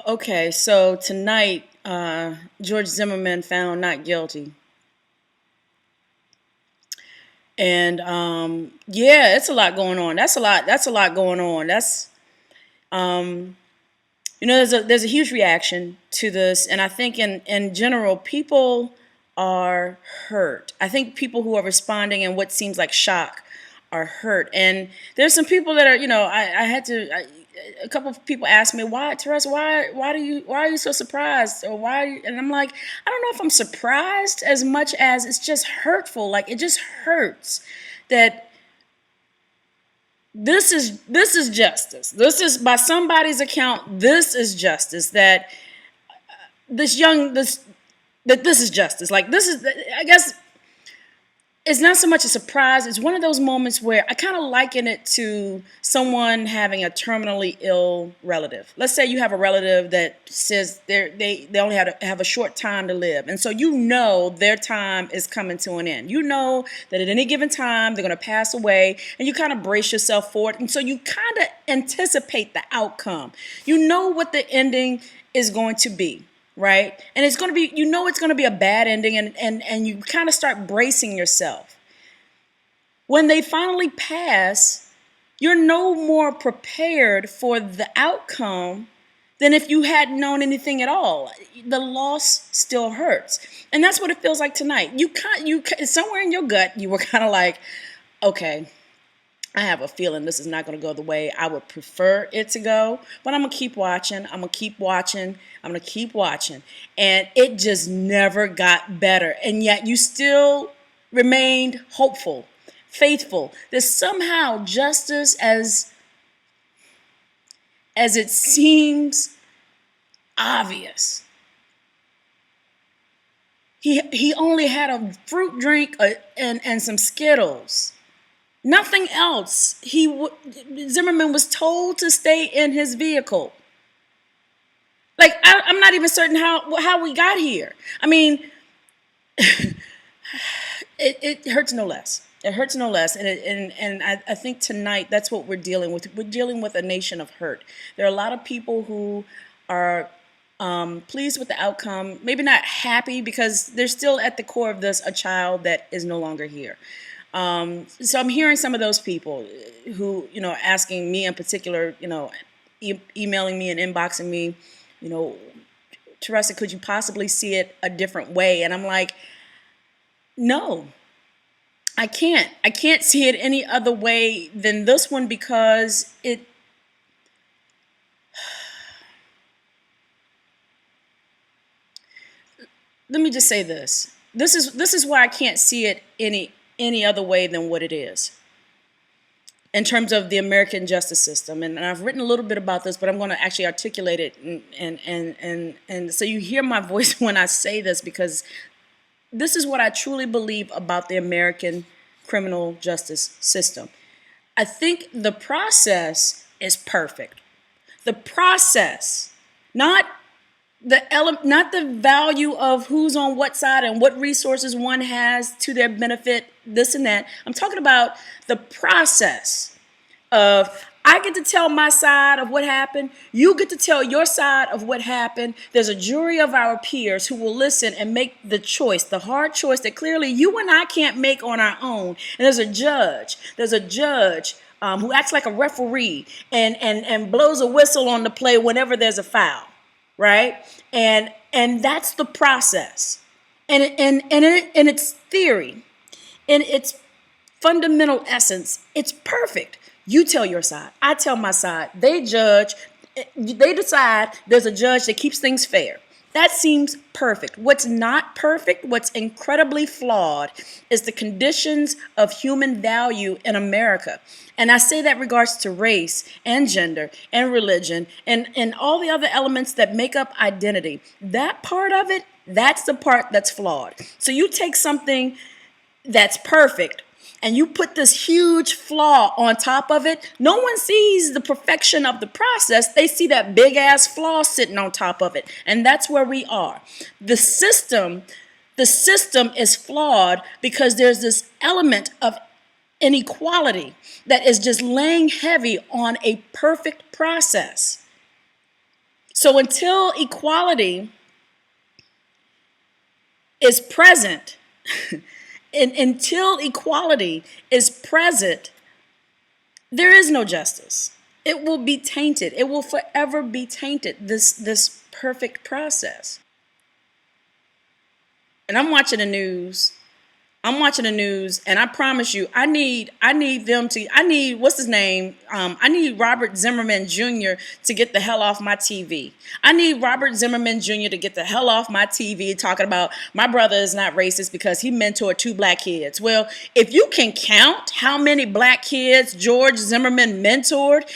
Okay, so tonight, George Zimmerman found not guilty. And yeah, it's a lot going on. That's a lot. That's a lot going on. Um, there's a huge reaction to this, and I think in general, people are hurt. I think people who are responding in what seems like shock are hurt, and there's some people that are, a couple of people asked me, why, Teresa, why are you so surprised, or and I'm like, I don't know if I'm surprised as much as it's just hurtful. Like, it just hurts that this is justice. This is, by somebody's account, this is justice. This is justice. Like, this is, I guess, it's not so much a surprise. It's one of those moments where I kind of liken it to someone having a terminally ill relative. Let's say you have a relative that says they only have a short time to live. And so their time is coming to an end. You know that at any given time they're going to pass away, and you kind of brace yourself for it. And so you kind of anticipate the outcome. You know what the ending is going to be. Right? And it's going to be, it's going to be a bad ending, and you kind of start bracing yourself. When they finally pass, you're no more prepared for the outcome than if you hadn't known anything at all. The loss still hurts. And that's what it feels like tonight. Somewhere in your gut, you were kind of like, okay, I have a feeling this is not going to go the way I would prefer it to go, but I'm going to keep watching. I'm going to keep watching. I'm going to keep watching. And it just never got better. And yet you still remained hopeful, faithful, that somehow justice, as it seems obvious. He only had a fruit drink and some Skittles. Nothing else. Zimmerman was told to stay in his vehicle. Like, I'm not even certain how we got here. I mean, it hurts no less. It hurts no less. And I think tonight that's what we're dealing with. We're dealing with a nation of hurt. There are a lot of people who are pleased with the outcome, maybe not happy, because they're still at the core of this a child that is no longer here. So I'm hearing some of those people who, asking me in particular, emailing me and inboxing me, Teresa, could you possibly see it a different way? And I'm like, no, I can't. I can't see it any other way than this one, because let me just say this. This is why I can't see it any other way than what it is in terms of the American justice system. And I've written a little bit about this, but I'm going to actually articulate it and so you hear my voice when I say this, because this is what I truly believe about the American criminal justice system. I think the process is perfect. The process, not the value of who's on what side and what resources one has to their benefit, this and that. I'm talking about the process of, I get to tell my side of what happened. You get to tell your side of what happened. There's a jury of our peers who will listen and make the choice, the hard choice that clearly you and I can't make on our own. And there's a judge. Who acts like a referee and blows a whistle on the play whenever there's a foul. Right? And that's the process. And in its theory, in its fundamental essence, it's perfect. You tell your side, I tell my side, they judge, they decide, there's a judge that keeps things fair. That seems perfect. What's not perfect, what's incredibly flawed, is the conditions of human value in America. And I say that regards to race and gender and religion and all the other elements that make up identity. That part of it, that's the part that's flawed. So you take something that's perfect and you put this huge flaw on top of it. No one sees the perfection of the process. They see that big ass flaw sitting on top of it. And that's where we are. The system is flawed because there's this element of inequality that is just laying heavy on a perfect process. So until equality is present, and until equality is present, there is no justice. It will be tainted. It will forever be tainted, this perfect process. And I'm watching the news, and I promise you, I need what's his name? I need Robert Zimmerman Jr. to get the hell off my TV. I need Robert Zimmerman Jr. to get the hell off my TV talking about my brother is not racist because he mentored 2 black kids. Well, if you can count how many black kids George Zimmerman mentored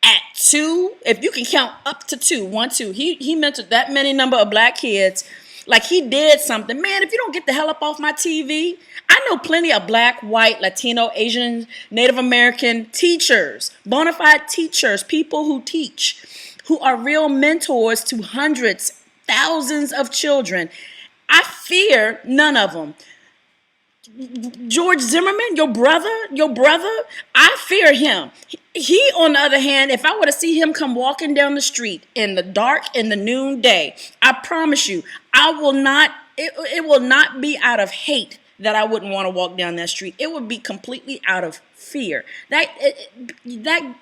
at 2, if you can count up to 2, 1, 2, he mentored that many number of black kids. Like he did something. Man, if you don't get the hell up off my TV, I know plenty of black, white, Latino, Asian, Native American teachers, bona fide teachers, people who teach, who are real mentors to hundreds, thousands of children. I fear none of them. George Zimmerman, your brother, I fear him. He, on the other hand, if I were to see him come walking down the street in the dark, in the noonday, I promise you, it will not be out of hate that I wouldn't want to walk down that street. It would be completely out of fear. That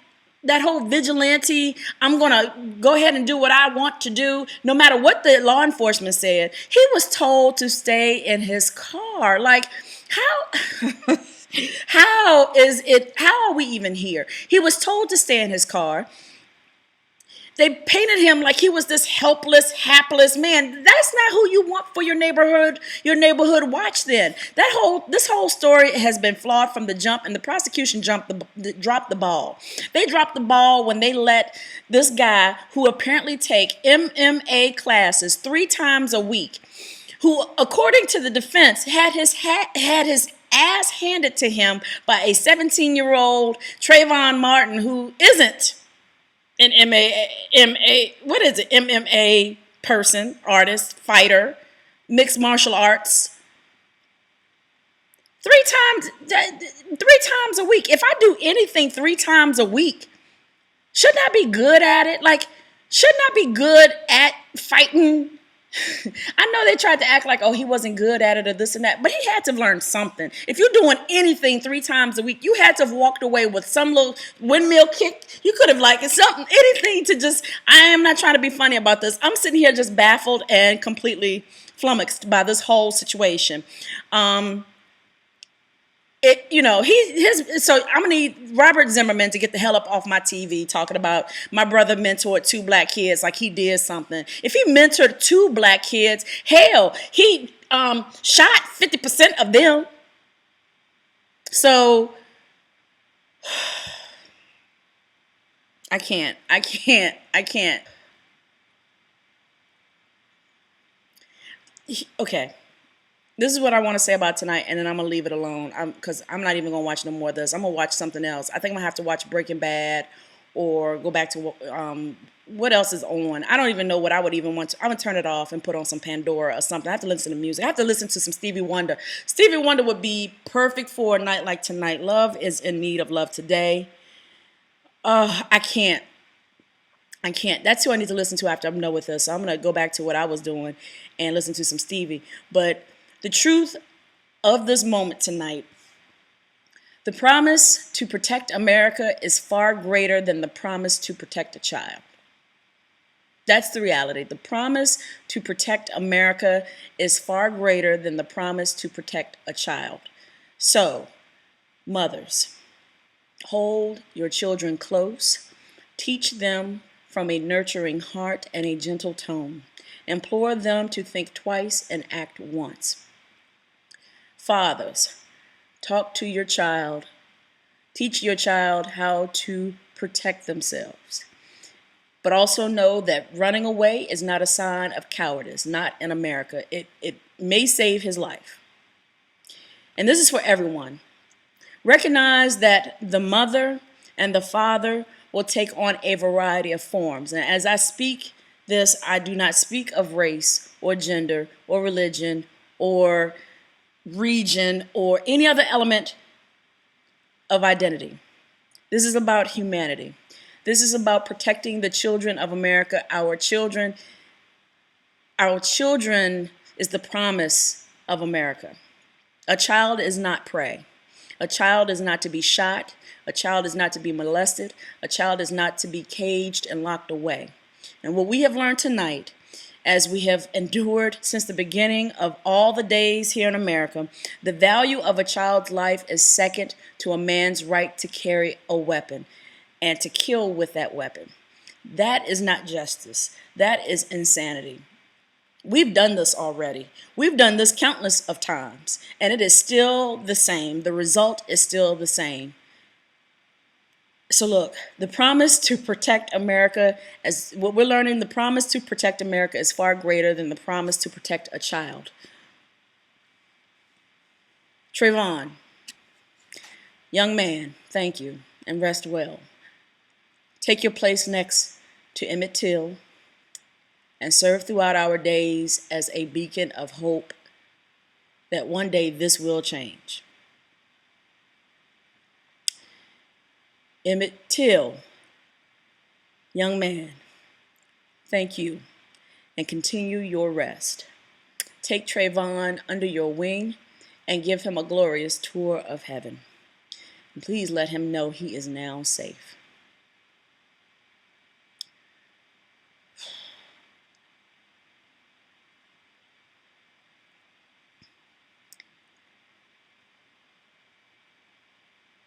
whole vigilante, I'm going to go ahead and do what I want to do, no matter what the law enforcement said. He was told to stay in his car. Like, how are we even here? He was told to stay in his car. They painted him like he was this helpless, hapless man. That's not who you want for your neighborhood watch then. This whole story has been flawed from the jump, and the prosecution dropped the ball. They dropped the ball when they let this guy, who apparently take MMA classes 3 times a week, who, according to the defense, had his ass handed to him by a 17-year-old Trayvon Martin, who isn't an MMA person, artist, fighter, mixed martial arts. 3 times a week. If I do anything 3 times a week, shouldn't I be good at it? Like, shouldn't I be good at fighting? I know they tried to act like, oh, he wasn't good at it or this and that, but he had to learn something. If you're doing anything 3 times a week, you had to have walked away with some little windmill kick. You could have anything to just, I am not trying to be funny about this. I'm sitting here just baffled and completely flummoxed by this whole situation. So I'm gonna need Robert Zimmerman to get the hell up off my TV talking about my brother mentored 2 black kids like he did something. If he mentored 2 black kids, hell, he shot 50% of them. So I can't. Okay. This is what I want to say about tonight, and then I'm going to leave it alone because I'm not even going to watch no more of this. I'm going to watch something else. I think I'm going to have to watch Breaking Bad or go back to what else is on. I don't even know what I would even want to. I'm going to turn it off and put on some Pandora or something. I have to listen to music. I have to listen to some Stevie Wonder. Stevie Wonder would be perfect for a night like tonight. Love is in need of love today. I can't. That's who I need to listen to after I'm done with this. So I'm going to go back to what I was doing and listen to some Stevie. But the truth of this moment tonight, the promise to protect America is far greater than the promise to protect a child. That's the reality. The promise to protect America is far greater than the promise to protect a child. So, mothers, hold your children close. Teach them from a nurturing heart and a gentle tone. Implore them to think twice and act once. Fathers, talk to your child. Teach your child how to protect themselves. But also know that running away is not a sign of cowardice, not in America. It may save his life. And this is for everyone. Recognize that the mother and the father will take on a variety of forms. And as I speak this, I do not speak of race or gender or religion or region or any other element of identity. This is about humanity. This is about protecting the children of America. Our children is the promise of America. A child is not prey. A child is not to be shot. A child is not to be molested. A child is not to be caged and locked away. And what we have learned tonight, as we have endured since the beginning of all the days here in America, the value of a child's life is second to a man's right to carry a weapon and to kill with that weapon. That is not justice. That is insanity. We've done this already. We've done this countless of times, and it is still the same. The result is still the same. So look, the promise to protect America, as what we're learning, the promise to protect America is far greater than the promise to protect a child. Trayvon, young man, thank you, and rest well. Take your place next to Emmett Till and serve throughout our days as a beacon of hope that one day this will change. Emmett Till, young man, thank you, and continue your rest. Take Trayvon under your wing and give him a glorious tour of heaven. And please let him know he is now safe.